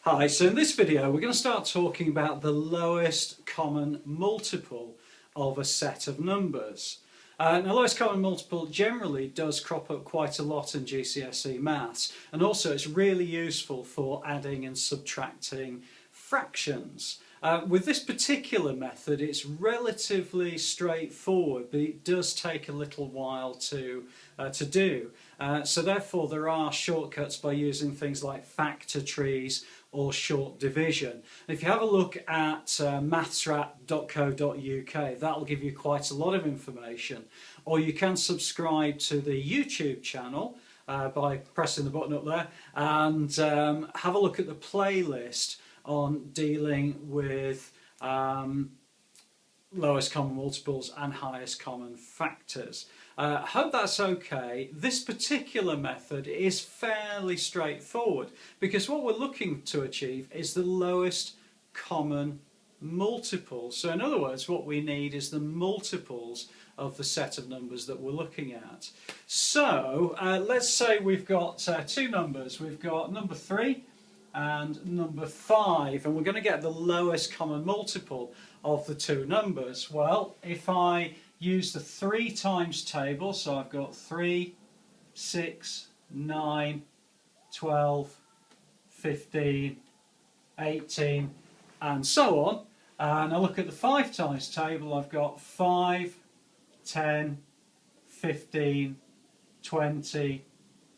Hi, so in this video we're going to start talking about the lowest common multiple of a set of numbers. Now, lowest common multiple generally does crop up quite a lot in GCSE maths, and also it's really useful for adding and subtracting fractions. With this particular method it's relatively straightforward, but it does take a little while to do. So therefore there are shortcuts by using things like factor trees or short division. And if you have a look at mathsrat.co.uk, that'll give you quite a lot of information. Or you can subscribe to the YouTube channel by pressing the button up there and have a look at the playlist on dealing with lowest common multiples and highest common factors. I hope that's okay. This particular method is fairly straightforward because what we're looking to achieve is the lowest common multiple. So in other words, what we need is the multiples of the set of numbers that we're looking at. So let's say we've got two numbers. We've got number 3 and number 5, and we're going to get the lowest common multiple of the two numbers. Well, if I use the 3 times table, so I've got 3, 6, 9, 12, 15, 18 and so on, and I look at the 5 times table, I've got 5, 10, 15, 20,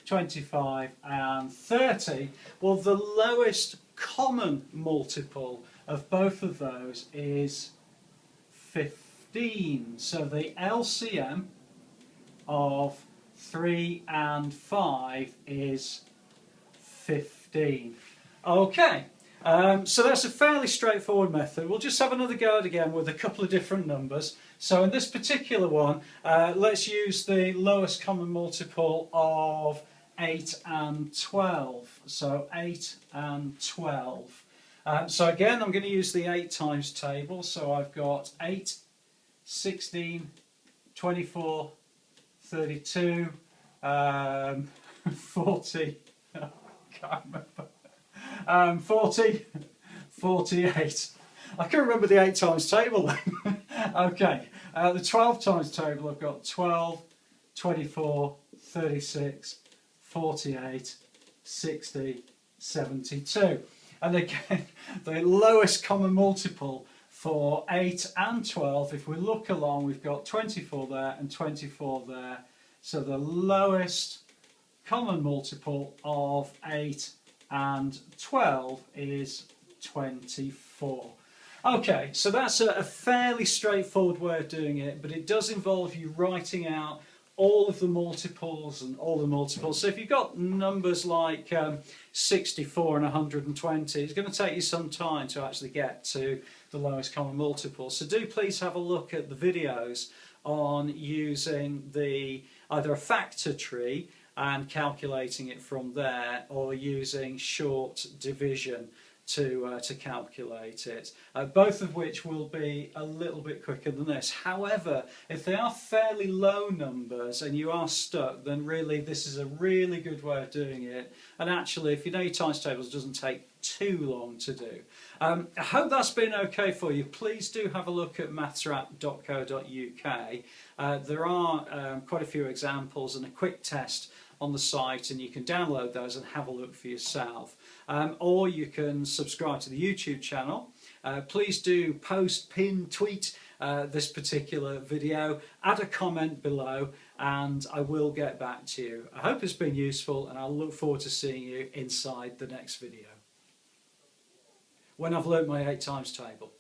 25 and 30. Well, the lowest common multiple of both of those is 15. So the LCM of 3 and 5 is 15. Okay, so that's a fairly straightforward method. We'll just have another go at it again with a couple of different numbers. So in this particular one, let's use the lowest common multiple of 8 and 12. So 8 and 12. So again, I'm going to use the 8 times table. So I've got 8, 16, 24, 32, 40, can't remember, 40, 48. I can't remember the 8 times table then. Okay, the 12 times table, I've got 12, 24, 36, 48, 60, 72. And again, the lowest common multiple for 8 and 12, if we look along, we've got 24 there and 24 there. So the lowest common multiple of 8 and 12 is 24. Okay, so that's a fairly straightforward way of doing it, but it does involve you writing out all of the multiples and all the multiples. So if you've got numbers like 64 and 120, it's going to take you some time to actually get to the lowest common multiple. So do please have a look at the videos on using either a factor tree and calculating it from there, or using short division to calculate it, both of which will be a little bit quicker than this. However, if they are fairly low numbers and you are stuck, then really this is a really good way of doing it, and actually if you know your times tables, it doesn't take too long to do. I hope that's been okay for you. Please do have a look at mathsrat.co.uk. There are quite a few examples and a quick test on the site, and you can download those and have a look for yourself. Or you can subscribe to the YouTube channel. Please do post, pin, tweet this particular video, add a comment below, and I will get back to you. I hope it's been useful, and I'll look forward to seeing you inside the next video when I've learnt my 8 times table.